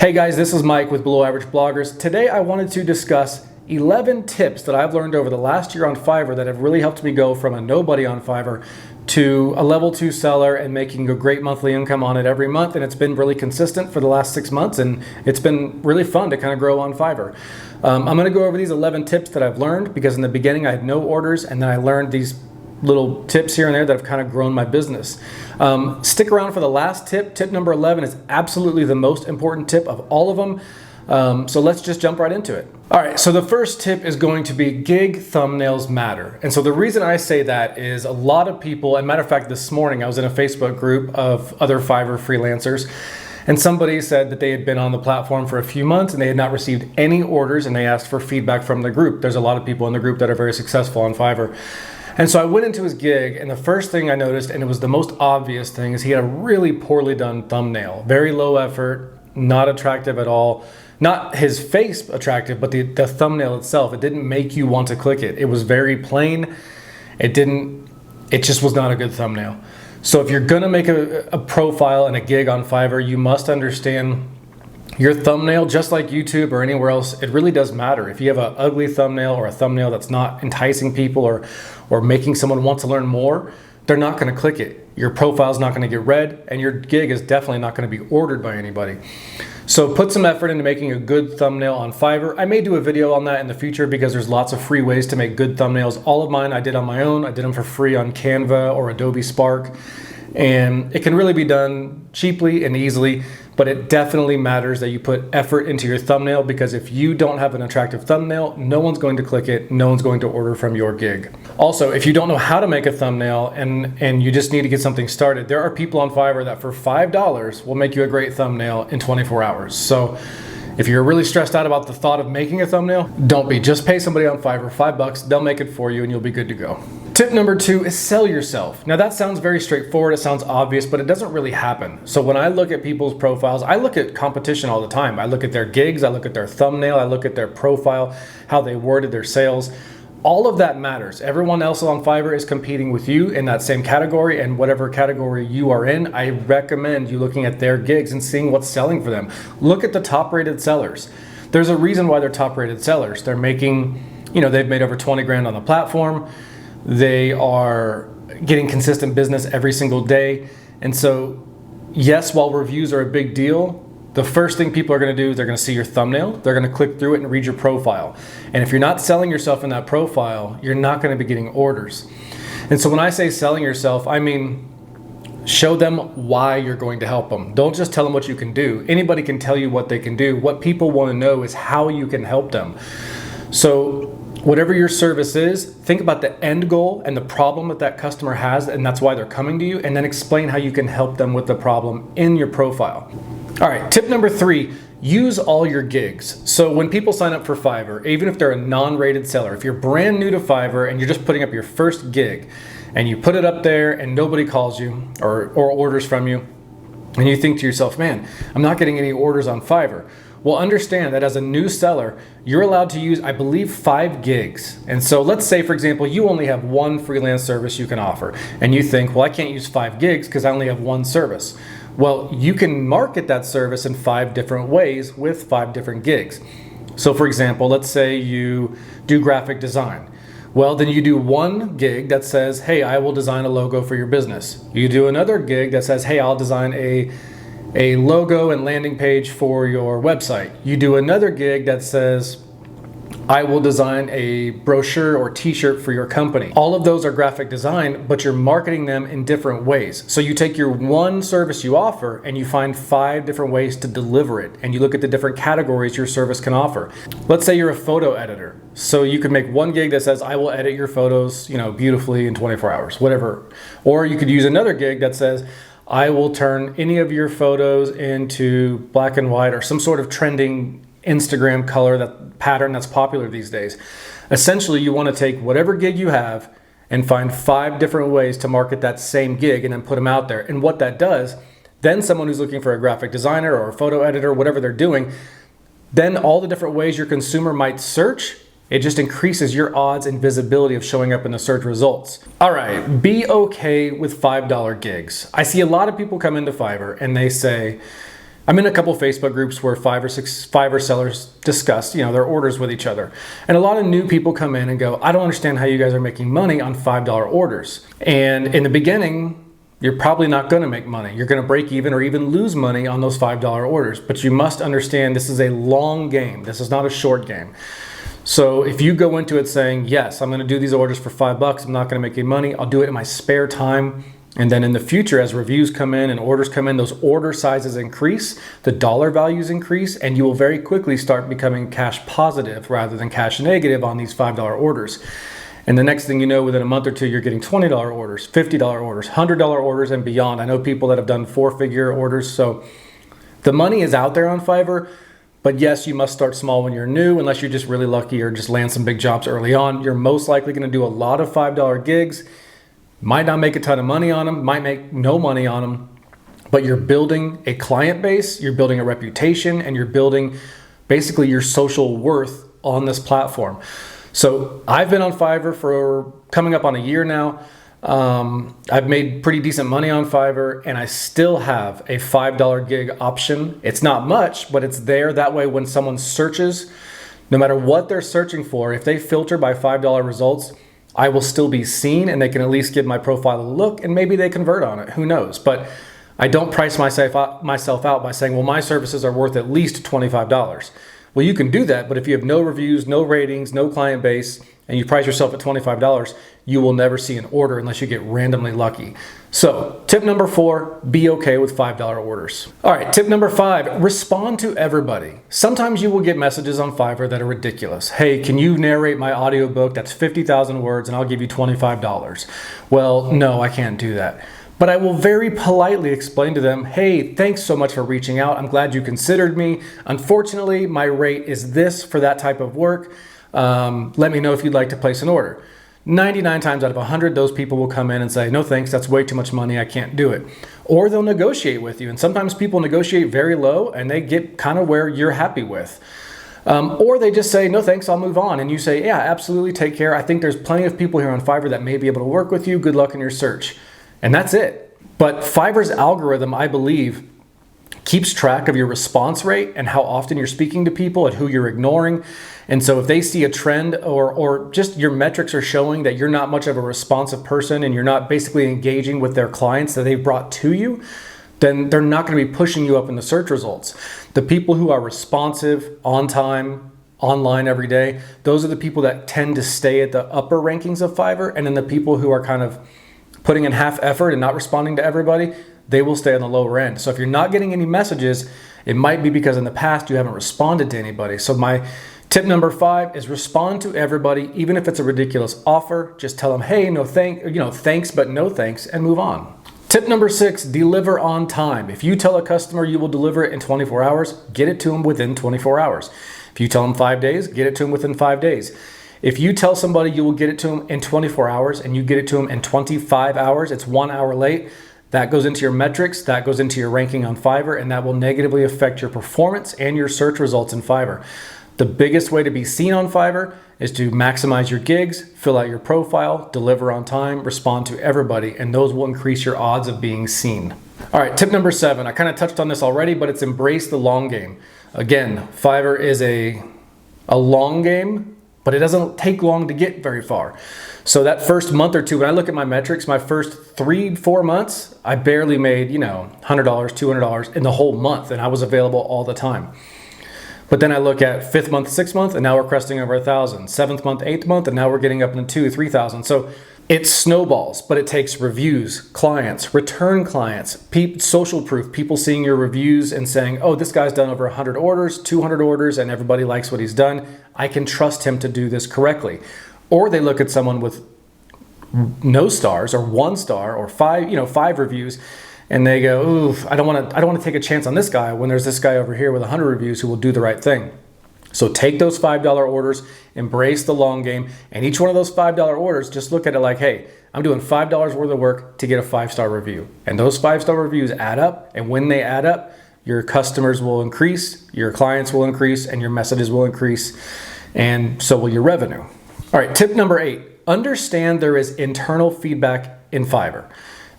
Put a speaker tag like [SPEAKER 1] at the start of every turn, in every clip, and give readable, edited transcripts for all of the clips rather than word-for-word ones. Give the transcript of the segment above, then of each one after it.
[SPEAKER 1] Hey guys, this is Mike with Below Average Bloggers. Today I wanted to discuss 11 tips that I've learned over the last year on Fiverr that have really helped me go from a nobody on Fiverr to a level 2 seller and making a great monthly income on it every month. And it's been really consistent for the last 6 months, and it's been really fun to kind of grow on Fiverr. I'm going to go over these 11 tips that I've learned because in the beginning I had no orders, and then I learned these little tips here and there that have kind of grown my business. Stick around for the last tip. Tip number 11 is absolutely the most important tip of all of them. So let's just jump right into it. All right, so the first tip is going to be gig thumbnails matter. And so the reason I say that is a lot of people, and matter of fact, this morning I was in a Facebook group of other Fiverr freelancers, and somebody said that they had been on the platform for a few months and they had not received any orders, and they asked for feedback from the group. There's a lot of people in the group that are very successful on Fiverr. And so I went into his gig, and the first thing I noticed, and it was the most obvious thing, is he had a really poorly done thumbnail. Very low effort, not attractive at all. Not his face attractive, but the thumbnail itself. It didn't make you want to click it. It was very plain. It just was not a good thumbnail. So if you're gonna make a profile and a gig on Fiverr, you must understand your thumbnail, just like YouTube or anywhere else, it really does matter. If you have an ugly thumbnail or a thumbnail that's not enticing people or making someone want to learn more, they're not gonna click it. Your profile's not gonna get read, and your gig is definitely not gonna be ordered by anybody. So put some effort into making a good thumbnail on Fiverr. I may do a video on that in the future because there's lots of free ways to make good thumbnails. All of mine I did on my own. I did them for free on Canva or Adobe Spark. And it can really be done cheaply and easily, but it definitely matters that you put effort into your thumbnail, because if you don't have an attractive thumbnail, no one's going to click it, no one's going to order from your gig. Also, if you don't know how to make a thumbnail and you just need to get something started, there are people on Fiverr that for $5 will make you a great thumbnail in 24 hours. So if you're really stressed out about the thought of making a thumbnail, don't be. Just pay somebody on Fiverr $5, they'll make it for you and you'll be good to go. Tip number 2 is sell yourself. Now that sounds very straightforward, it sounds obvious, but it doesn't really happen. So when I look at people's profiles, I look at competition all the time. I look at their gigs, I look at their thumbnail, I look at their profile, how they worded their sales. All of that matters. Everyone else on Fiverr is competing with you in that same category, and whatever category you are in, I recommend you looking at their gigs and seeing what's selling for them. Look at the top rated sellers. There's a reason why they're top rated sellers. They're making, they've made over 20 grand on the platform. They are getting consistent business every single day. And so, yes, while reviews are a big deal, the first thing people are going to do is they're going to see your thumbnail, they're going to click through it and read your profile. And if you're not selling yourself in that profile, you're not going to be getting orders. And so when I say selling yourself, I mean show them why you're going to help them. Don't just tell them what you can do. Anybody can tell you what they can do. What people want to know is how you can help them. So whatever your service is, think about the end goal and the problem that that customer has, and that's why they're coming to you, and then explain how you can help them with the problem in your profile. All right, tip number 3, use all your gigs. So when people sign up for Fiverr, even if they're a non-rated seller, if you're brand new to Fiverr and you're just putting up your first gig and you put it up there and nobody calls you or orders from you, and you think to yourself, man, I'm not getting any orders on Fiverr. Well, understand that as a new seller, you're allowed to use, I believe, 5 gigs. And so let's say, for example, you only have one freelance service you can offer, and you think, well, I can't use 5 gigs because I only have one service. Well, you can market that service in 5 different ways with 5 different gigs. So for example, let's say you do graphic design. Well, then you do one gig that says, hey, I will design a logo for your business. You do another gig that says, hey, I'll design a logo and landing page for your website. You do another gig that says, I will design a brochure or t-shirt for your company. All of those are graphic design, but you're marketing them in different ways. So you take your one service you offer and you find 5 different ways to deliver it, and you look at the different categories your service can offer. Let's say you're a photo editor. So you could make one gig that says, I will edit your photos, beautifully in 24 hours, whatever. Or you could use another gig that says, I will turn any of your photos into black and white or some sort of trending Instagram color, that pattern that's popular these days. Essentially, you want to take whatever gig you have and find 5 different ways to market that same gig and then put them out there. And what that does, then someone who's looking for a graphic designer or a photo editor, whatever they're doing, then all the different ways your consumer might search, it just increases your odds and visibility of showing up in the search results. All right, be okay with $5 gigs. I see a lot of people come into Fiverr and they say, I'm in a couple Facebook groups where 5 or 6 sellers discuss, their orders with each other. And a lot of new people come in and go, I don't understand how you guys are making money on $5 orders. And in the beginning, you're probably not going to make money. You're going to break even or even lose money on those $5 orders. But you must understand this is a long game. This is not a short game. So if you go into it saying, yes, I'm going to do these orders for $5, I'm not going to make any money, I'll do it in my spare time. And then in the future, as reviews come in and orders come in, those order sizes increase, the dollar values increase, and you will very quickly start becoming cash positive rather than cash negative on these $5 orders. And the next thing you know, within a month or two, you're getting $20 orders, $50 orders, $100 orders, and beyond. I know people that have done 4-figure orders. So the money is out there on Fiverr. But yes, you must start small when you're new, unless you're just really lucky or just land some big jobs early on. You're most likely going to do a lot of $5 gigs. Might not make a ton of money on them, might make no money on them, but you're building a client base, you're building a reputation, and you're building basically your social worth on this platform. So I've been on Fiverr for coming up on a year now. I've made pretty decent money on Fiverr, and I still have a $5 gig option. It's not much, but it's there. That way when someone searches, no matter what they're searching for, if they filter by $5 results, I will still be seen, and they can at least give my profile a look, and maybe they convert on it. Who knows? But I don't price myself out by saying, well, my services are worth at least $25. Well, you can do that, but if you have no reviews, no ratings, no client base, and you price yourself at $25, you will never see an order unless you get randomly lucky. So tip number 4, be okay with $5 orders. All right, tip number 5, respond to everybody. Sometimes you will get messages on Fiverr that are ridiculous. Hey, can you narrate my audiobook? That's 50,000 words and I'll give you $25. Well, no, I can't do that. But I will very politely explain to them, hey, thanks so much for reaching out. I'm glad you considered me. Unfortunately, my rate is this for that type of work. Let me know if you'd like to place an order. 99 times out of 100, those people will come in and say, no thanks, that's way too much money, I can't do it. Or they'll negotiate with you. And sometimes people negotiate very low and they get kind of where you're happy with. Or they just say, no thanks, I'll move on. And you say, yeah, absolutely, take care. I think there's plenty of people here on Fiverr that may be able to work with you. Good luck in your search. And that's it. But Fiverr's algorithm, I believe, keeps track of your response rate and how often you're speaking to people and who you're ignoring. And so if they see a trend or just your metrics are showing that you're not much of a responsive person and you're not basically engaging with their clients that they've brought to you, then they're not going to be pushing you up in the search results. The people who are responsive, on time, online every day, those are the people that tend to stay at the upper rankings of Fiverr. And then the people who are kind of putting in half effort and not responding to everybody, they will stay on the lower end. So if you're not getting any messages, it might be because in the past you haven't responded to anybody. So my tip number 5 is respond to everybody, even if it's a ridiculous offer. Just tell them, hey, thanks, but no thanks, and move on. Tip number 6, deliver on time. If you tell a customer you will deliver it in 24 hours, get it to them within 24 hours. If you tell them 5 days, get it to them within 5 days. If you tell somebody you will get it to them in 24 hours and you get it to them in 25 hours, it's 1 hour late, that goes into your metrics, that goes into your ranking on Fiverr, and that will negatively affect your performance and your search results in Fiverr. The biggest way to be seen on Fiverr is to maximize your gigs, fill out your profile, deliver on time, respond to everybody, and those will increase your odds of being seen. All right, tip number 7. I kind of touched on this already, but it's embrace the long game. Again, Fiverr is a long game, but it doesn't take long to get very far. So that first month or two, when I look at my metrics, my first 3-4 months, I barely made, $100, $200 in the whole month, and I was available all the time. But then I look at 5th month, 6th month, and now we're cresting over 1,000. 7th month, 8th month, and now we're getting up into 2,000, 3,000. So it snowballs, but it takes reviews, clients, return clients, social proof, people seeing your reviews and saying, oh, this guy's done over 100 orders, 200 orders, and everybody likes what he's done. I can trust him to do this correctly. Or they look at someone with no stars or 1 star or 5 reviews, and they go, ooh, I don't want to take a chance on this guy when there's this guy over here with 100 reviews who will do the right thing. So take those $5 orders, embrace the long game, and each one of those $5 orders, just look at it like, hey, I'm doing $5 worth of work to get a 5-star review. And those 5-star reviews add up, and when they add up, your customers will increase, your clients will increase, and your messages will increase, and so will your revenue. All right, tip number 8, understand there is internal feedback in Fiverr.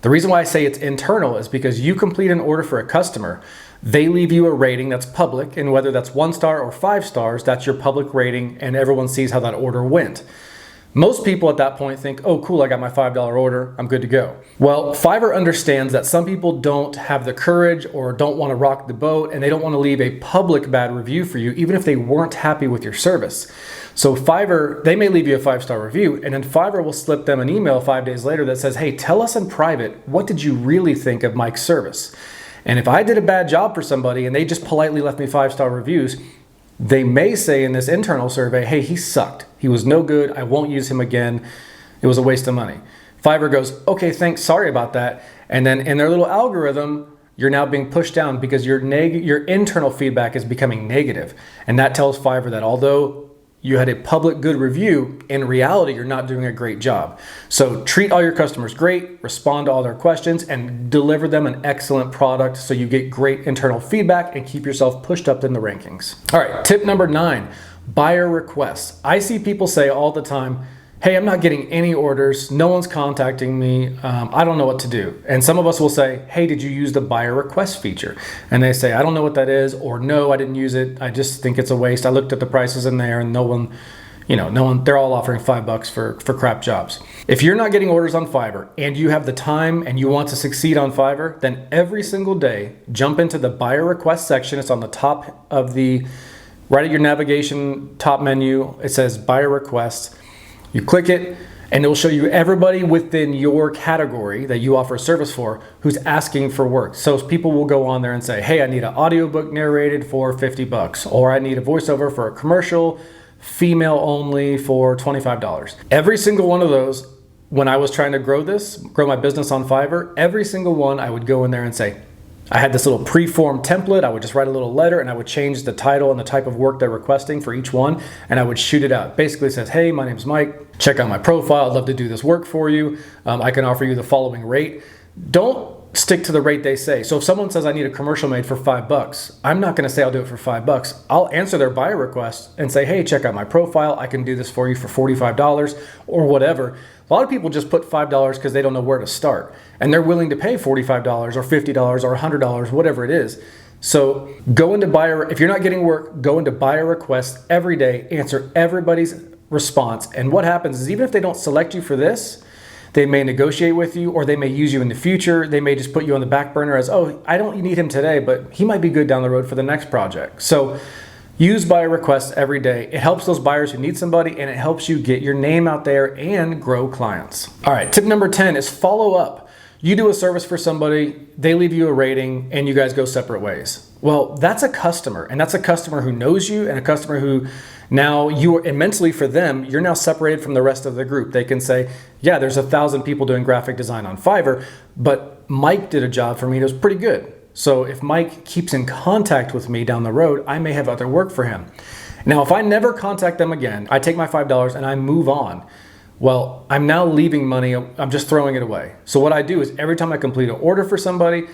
[SPEAKER 1] The reason why I say it's internal is because you complete an order for a customer, They leave you a rating that's public, and whether that's 1 star or 5 stars, that's your public rating, and everyone sees how that order went. Most people at that point think, oh cool, I got my $5 order, I'm good to go. Well, Fiverr understands that some people don't have the courage or don't want to rock the boat, and they don't want to leave a public bad review for you, even if they weren't happy with your service. So Fiverr, they may leave you a 5-star review, and then Fiverr will slip them an email 5 days later that says, hey, tell us in private, what did you really think of Mike's service? And if I did a bad job for somebody and they just politely left me 5-star reviews, they may say in this internal survey, hey, he sucked. He was no good. I won't use him again. It was a waste of money. Fiverr goes, okay, thanks, sorry about that. And then in their little algorithm, you're now being pushed down because your internal feedback is becoming negative. And that tells Fiverr that although you had a public good review, in reality, you're not doing a great job. So treat all your customers great, respond to all their questions, and deliver them an excellent product so you get great internal feedback and keep yourself pushed up in the rankings. All right, tip number 9, buyer requests. I see people say all the time, hey, I'm not getting any orders. No one's contacting me. I don't know what to do. And some of us will say, hey, did you use the buyer request feature? And they say, I don't know what that is, or no, I didn't use it. I just think it's a waste. I looked at the prices in there and no one, they're all offering $5 for crap jobs. If you're not getting orders on Fiverr and you have the time and you want to succeed on Fiverr, then every single day, jump into the buyer request section. It's on the top of right at your navigation top menu. It says buyer requests. You click it and it will show you everybody within your category that you offer a service for who's asking for work. So people will go on there and say, hey, I need an audiobook narrated for $50, or I need a voiceover for a commercial, female only, for $25. Every single one of those, when I was trying to grow my business on Fiverr, every single one I would go in there and say, I had this little pre-formed template. I would just write a little letter and I would change the title and the type of work they're requesting for each one, and I would shoot it out. Basically it says, hey, my name's Mike. Check out my profile. I'd love to do this work for you. I can offer you the following rate. Don't stick to the rate they say. So if someone says I need a commercial made for $5, I'm not going to say I'll do it for $5. I'll answer their buyer request and say, hey, check out my profile. I can do this for you for $45 or whatever. A lot of people just put $5 because they don't know where to start, and they're willing to pay $45 or $50 or $100, whatever it is. So go into if you're not getting work, go into buyer requests every day, answer everybody's response. And what happens is, even if they don't select you for this, they may negotiate with you, or they may use you in the future. They may just put you on the back burner as, oh, I don't need him today, but he might be good down the road for the next project. So use buyer requests every day. It helps those buyers who need somebody, and it helps you get your name out there and grow clients. All right, tip number 10 is follow up. You do a service for somebody, they leave you a rating, and you guys go separate ways. Well, that's a customer, and that's a customer who knows you, and a customer who now you are, and mentally for them, you're now separated from the rest of the group. They can say, yeah, there's 1,000 people doing graphic design on Fiverr, but Mike did a job for me that was pretty good. So if Mike keeps in contact with me down the road, I may have other work for him. Now, if I never contact them again, I take my $5 and I move on. Well, I'm now leaving money, I'm just throwing it away. So what I do is every time I complete an order for somebody,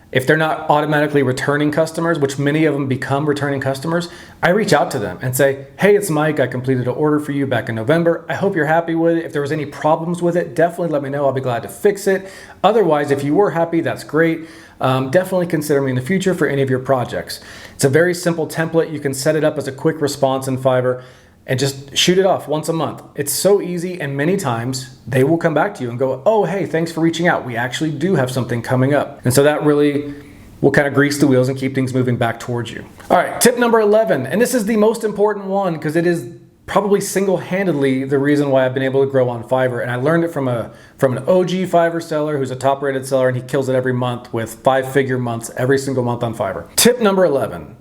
[SPEAKER 1] if they're not automatically returning customers, which many of them become returning customers, I reach out to them and say, hey, it's Mike. I completed an order for you back in November. I hope you're happy with it. If there was any problems with it, definitely let me know. I'll be glad to fix it. Otherwise, if you were happy, that's great. Definitely consider me in the future for any of your projects. It's a very simple template. You can set it up as a quick response in Fiverr and just shoot it off once a month. It's so easy, and many times they will come back to you and go, oh, hey, thanks for reaching out. We actually do have something coming up. And so that really will kind of grease the wheels and keep things moving back towards you. All right, tip number 11, and this is the most important one because it is probably single-handedly the reason why I've been able to grow on Fiverr. And I learned it from an OG Fiverr seller who's a top-rated seller, and he kills it every month with 5-figure months every single month on Fiverr. Tip number 11,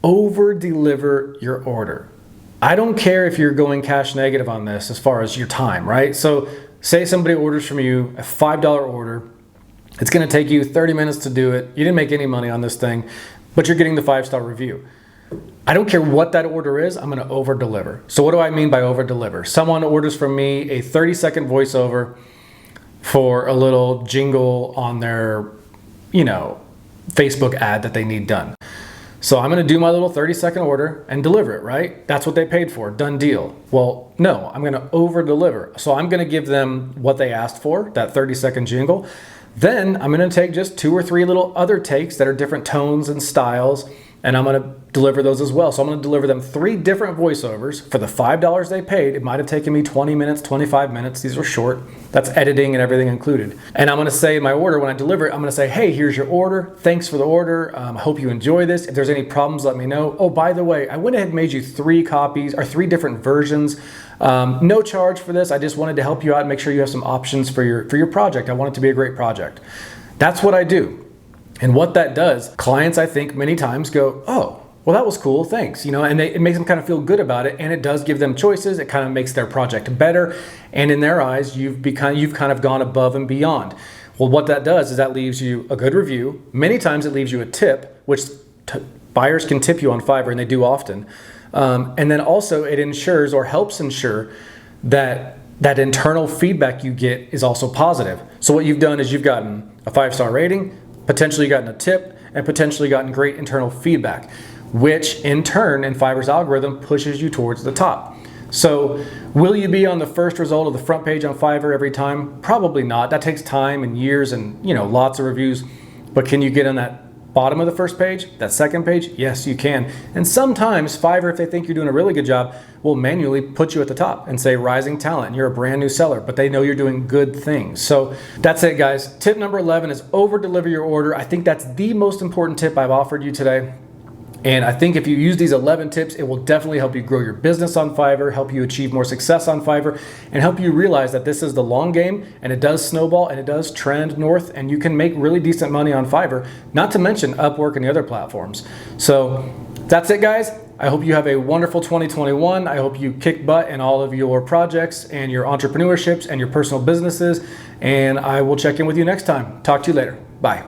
[SPEAKER 1] over-deliver your order. I don't care if you're going cash negative on this as far as your time, right? So say somebody orders from you a $5 order. It's going to take you 30 minutes to do it. You didn't make any money on this thing, but you're getting the 5-star review. I don't care what that order is, I'm going to over deliver. So what do I mean by over deliver? Someone orders from me a 30-second voiceover for a little jingle on their, Facebook ad that they need done. So I'm going to do my little 30-second order and deliver it, right? That's what they paid for, done deal. Well, no, I'm going to over deliver. So I'm going to give them what they asked for, that 30-second jingle. Then I'm going to take just 2 or 3 little other takes that are different tones and styles, and I'm going to deliver those as well. So I'm going to deliver them 3 different voiceovers for the $5 they paid. It might have taken me 20 minutes, 25 minutes. These are short. That's editing and everything included. And I'm going to say in my order, when I deliver it, I'm going to say, hey, here's your order. Thanks for the order. I hope you enjoy this. If there's any problems, let me know. Oh, by the way, I went ahead and made you 3 copies or 3 different versions. No charge for this. I just wanted to help you out and make sure you have some options for your project. I want it to be a great project. That's what I do. And what that does, clients, I think, many times go, oh, well, that was cool, thanks. And it makes them kind of feel good about it, and it does give them choices. It kind of makes their project better, and in their eyes, you've kind of gone above and beyond. Well, what that does is that leaves you a good review. Many times it leaves you a tip, which buyers can tip you on Fiverr, and they do often. And then also it ensures or helps ensure that internal feedback you get is also positive. So what you've done is you've gotten a 5-star rating, potentially gotten a tip, and potentially gotten great internal feedback, which in turn in Fiverr's algorithm pushes you towards the top. So will you be on the first result of the front page on Fiverr every time? Probably not. That takes time and years and lots of reviews. But can you get on that bottom of the first page, that second page? Yes, you can. And sometimes Fiverr, if they think you're doing a really good job, will manually put you at the top and say rising talent, and you're a brand new seller, but they know you're doing good things. So that's it, guys. Tip number 11 is over deliver your order. I think that's the most important tip I've offered you today. And I think if you use these 11 tips, it will definitely help you grow your business on Fiverr, help you achieve more success on Fiverr, and help you realize that this is the long game, and it does snowball, and it does trend north, and you can make really decent money on Fiverr, not to mention Upwork and the other platforms. So that's it, guys. I hope you have a wonderful 2021. I hope you kick butt in all of your projects and your entrepreneurships and your personal businesses, and I will check in with you next time. Talk to you later. Bye.